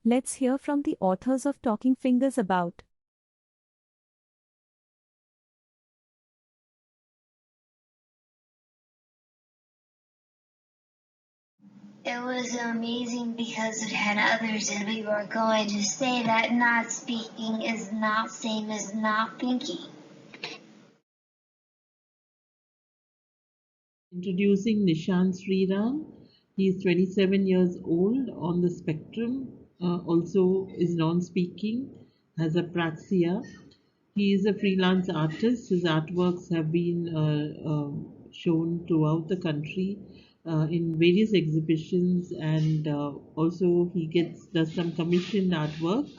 Let's hear from the authors of Talking Fingers about. It was amazing because it had others and we were going to say that not speaking is not same as not thinking. Introducing Nishant Sriram. He is 27 years old, on the spectrum, also is non-speaking, has apraxia. He is a freelance artist. His artworks have been shown throughout the country in various exhibitions, and also he does some commissioned artwork.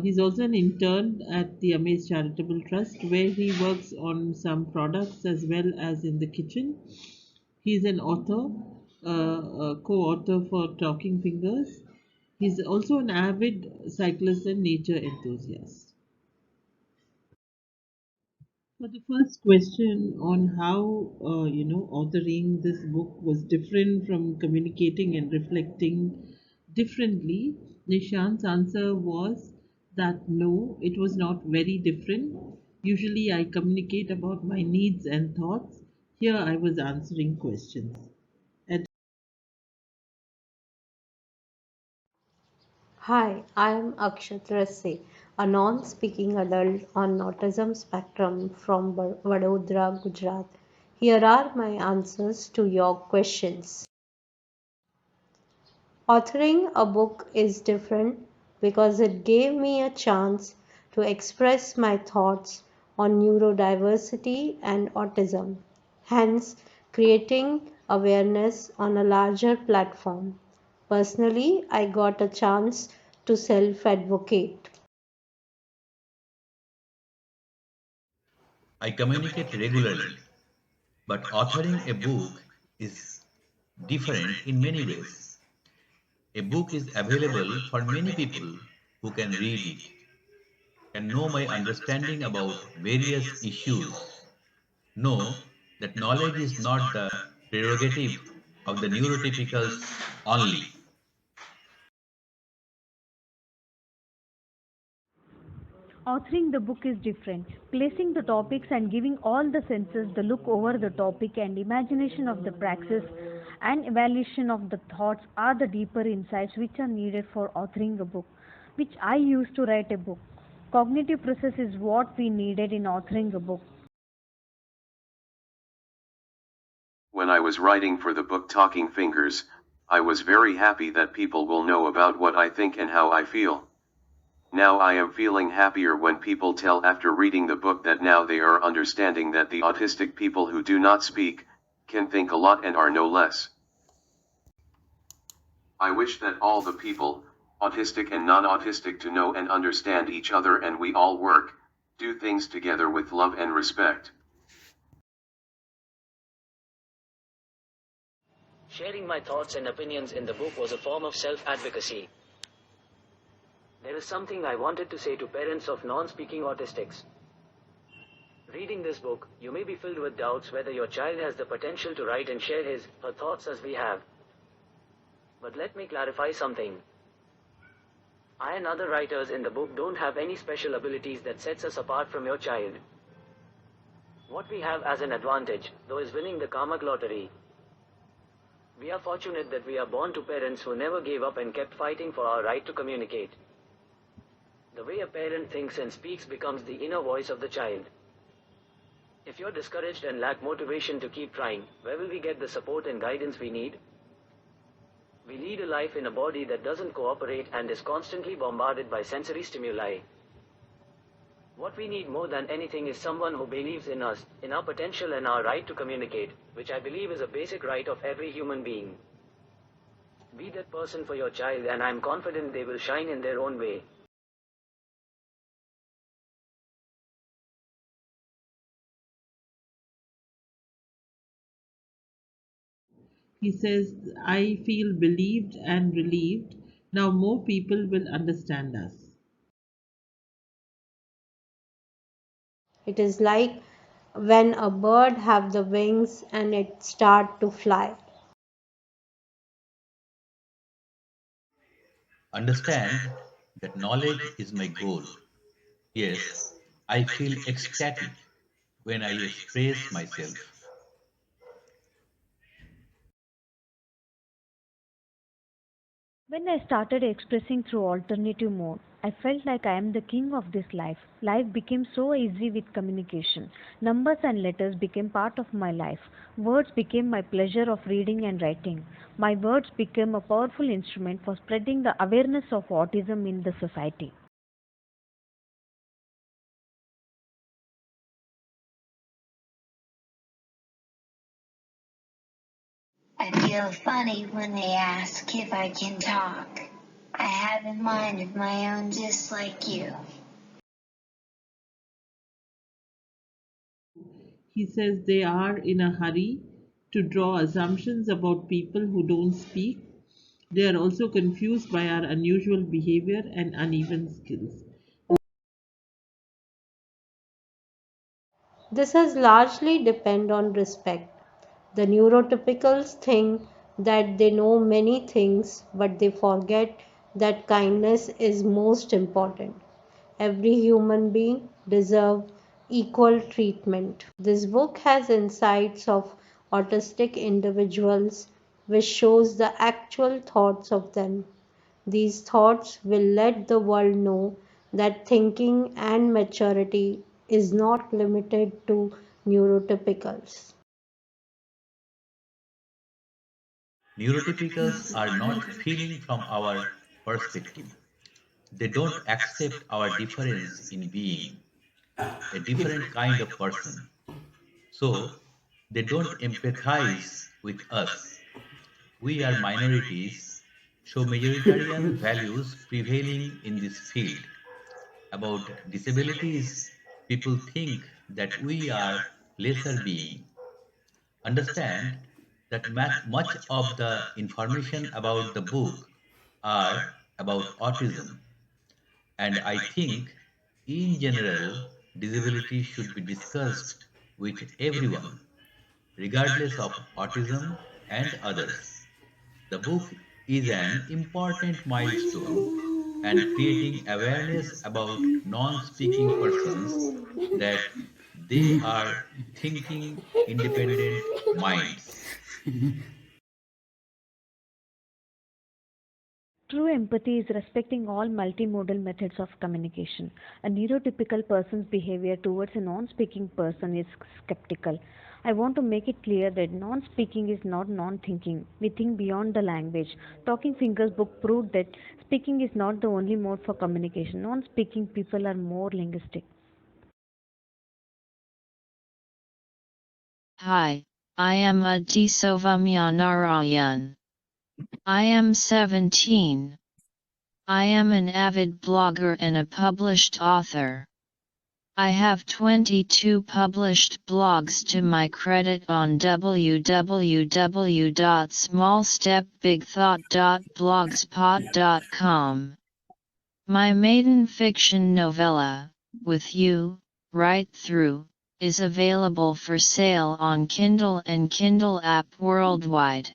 He's also an intern at the Amaze Charitable Trust, where he works on some products as well as in the kitchen. He's an author, a co-author for Talking Fingers. He's also an avid cyclist and nature enthusiast. For the first question on how authoring this book was different from communicating and reflecting differently, Nishant's answer was that no, it was not very different. Usually I communicate about my needs and thoughts. Here I was answering questions. Hi, I am Akshat Rasse, a non-speaking adult on autism spectrum from Vadodara, Gujarat. Here are my answers to your questions. Authoring a book is different because it gave me a chance to express my thoughts on neurodiversity and autism, hence creating awareness on a larger platform. Personally, I got a chance to self-advocate. I communicate regularly, but authoring a book is different in many ways. A book is available for many people who can read it, can know my understanding about various issues, know that knowledge is not the prerogative of the neurotypicals only. Authoring the book is different. Placing the topics and giving all the senses the look over the topic and imagination of the praxis and evaluation of the thoughts are the deeper insights which are needed for authoring a book, which I use to write a book. Cognitive process is what we needed in authoring a book. When I was writing for the book Talking Fingers, I was very happy that people will know about what I think and how I feel. Now I am feeling happier when people tell after reading the book that now they are understanding that the autistic people who do not speak, can think a lot and are no less. I wish that all the people, autistic and non-autistic, to know and understand each other and we all work, do things together with love and respect. Sharing my thoughts and opinions in the book was a form of self-advocacy. There is something I wanted to say to parents of non-speaking autistics. Reading this book, you may be filled with doubts whether your child has the potential to write and share his, her thoughts as we have. But let me clarify something. I and other writers in the book don't have any special abilities that sets us apart from your child. What we have as an advantage, though, is winning the Karmak lottery. We are fortunate that we are born to parents who never gave up and kept fighting for our right to communicate. The way a parent thinks and speaks becomes the inner voice of the child. If you're discouraged and lack motivation to keep trying, where will we get the support and guidance we need? We lead a life in a body that doesn't cooperate and is constantly bombarded by sensory stimuli. What we need more than anything is someone who believes in us, in our potential and our right to communicate, which I believe is a basic right of every human being. Be that person for your child and I'm confident they will shine in their own way. He says, I feel believed and relieved. Now more people will understand us. It is like when a bird have the wings and it start to fly. Understand that knowledge is my goal. Yes, I feel ecstatic when I express myself. When I started expressing through alternative mode, I felt like I am the king of this life. Life became so easy with communication. Numbers and letters became part of my life. Words became my pleasure of reading and writing. My words became a powerful instrument for spreading the awareness of autism in the society. I feel funny when they ask if I can talk. I have a mind of my own just like you. He says they are in a hurry to draw assumptions about people who don't speak. They are also confused by our unusual behavior and uneven skills. This has largely depend on respect. The neurotypicals think that they know many things, but they forget that kindness is most important. Every human being deserves equal treatment. This book has insights of autistic individuals which shows the actual thoughts of them. These thoughts will let the world know that thinking and maturity is not limited to neurotypicals. Neurotypicals are not feeling from our perspective. They don't accept our difference in being a different kind of person. So they don't empathize with us. We are minorities, so majoritarian values prevailing in this field. About disabilities, people think that we are lesser being. Understand that much of the information about the book are about autism, and I think in general disability should be discussed with everyone regardless of autism and others. The book is an important milestone and creating awareness about non-speaking persons that they are thinking independent minds. True empathy is respecting all multimodal methods of communication. A neurotypical person's behavior towards a non speaking person is skeptical. I want to make it clear that non speaking is not non thinking. We think beyond the language. Talking Fingers book proved that speaking is not the only mode for communication. Non speaking people are more linguistic. Hi, I am Adisovamya Narayan. I am 17. I am an avid blogger and a published author. I have 22 published blogs to my credit on www.smallstepbigthought.blogspot.com. My maiden fiction novella, With You, Right Through, is available for sale on Kindle and Kindle app worldwide.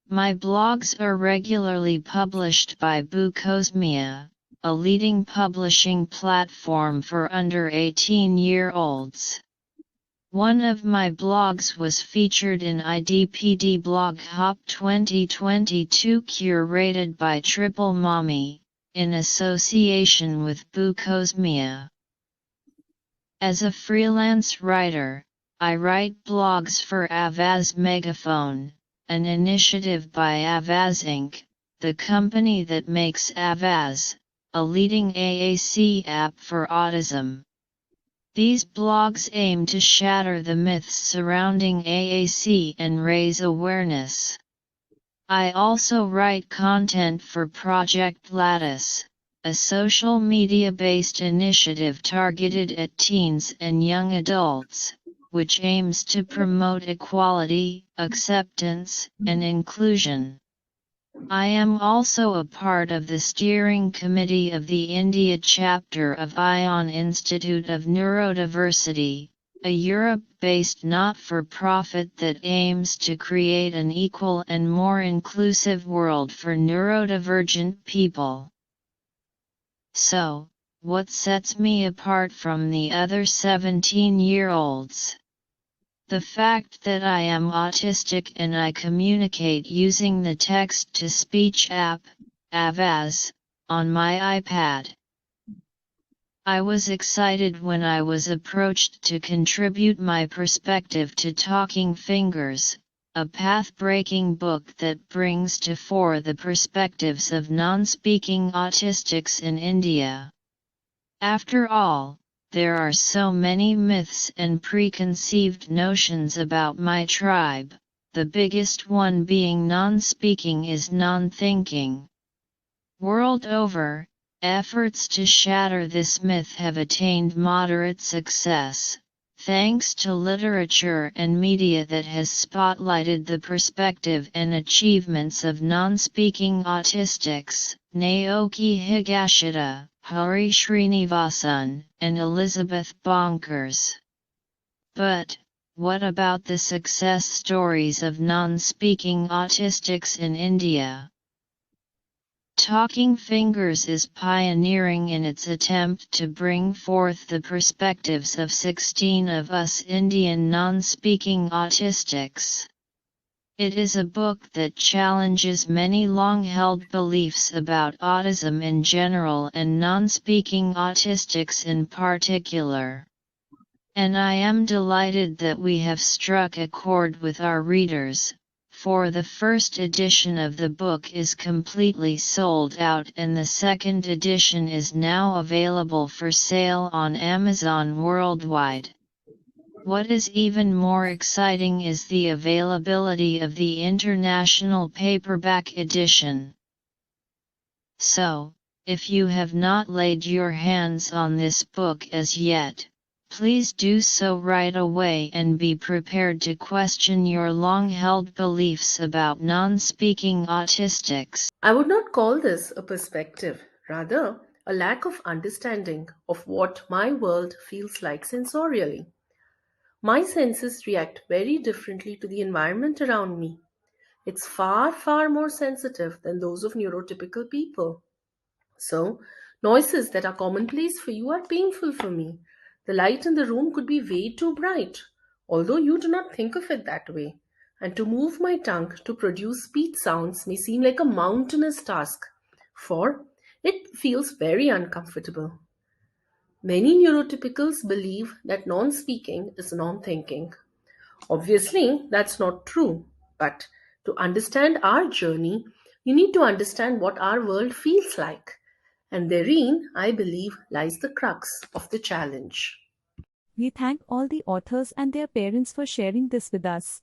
My blogs are regularly published by Bookosmia, a leading publishing platform for under 18-year-olds. One of my blogs was featured in IDPD Blog Hop 2022 curated by Triple Mommy, in association with Bookosmia. As a freelance writer, I write blogs for Avaz Megaphone, an initiative by Avaz Inc., the company that makes Avaz, a leading AAC app for autism. These blogs aim to shatter the myths surrounding AAC and raise awareness. I also write content for Project Lattice, a social media-based initiative targeted at teens and young adults, which aims to promote equality, acceptance, and inclusion. I am also a part of the steering committee of the India chapter of ION Institute of Neurodiversity, a Europe-based not-for-profit that aims to create an equal and more inclusive world for neurodivergent people. So, what sets me apart from the other 17-year-olds? The fact that I am autistic and I communicate using the text-to-speech app, Avaz, on my iPad. I was excited when I was approached to contribute my perspective to Talking Fingers, a path-breaking book that brings to fore the perspectives of non-speaking autistics in India. After all, there are so many myths and preconceived notions about my tribe, the biggest one being non-speaking is non-thinking. World over, efforts to shatter this myth have attained moderate success, thanks to literature and media that has spotlighted the perspective and achievements of non-speaking autistics. Naoki Higashida, Hari Srinivasan, and Elizabeth Bonkers. But, what about the success stories of non-speaking autistics in India? Talking Fingers is pioneering in its attempt to bring forth the perspectives of 16 of us Indian non-speaking autistics. It is a book that challenges many long-held beliefs about autism in general and non-speaking autistics in particular. And I am delighted that we have struck a chord with our readers, for the first edition of the book is completely sold out and the second edition is now available for sale on Amazon worldwide. What is even more exciting is the availability of the international paperback edition. So, if you have not laid your hands on this book as yet, please do so right away and be prepared to question your long-held beliefs about non-speaking autistics. I would not call this a perspective, rather, a lack of understanding of what my world feels like sensorially. My senses react very differently to the environment around me. It's far, far more sensitive than those of neurotypical people. So, noises that are commonplace for you are painful for me. The light in the room could be way too bright, although you do not think of it that way. And to move my tongue to produce speech sounds may seem like a mountainous task, for it feels very uncomfortable. Many neurotypicals believe that non-speaking is non-thinking. Obviously, that's not true, but to understand our journey, you need to understand what our world feels like. And therein, I believe, lies the crux of the challenge. We thank all the authors and their parents for sharing this with us.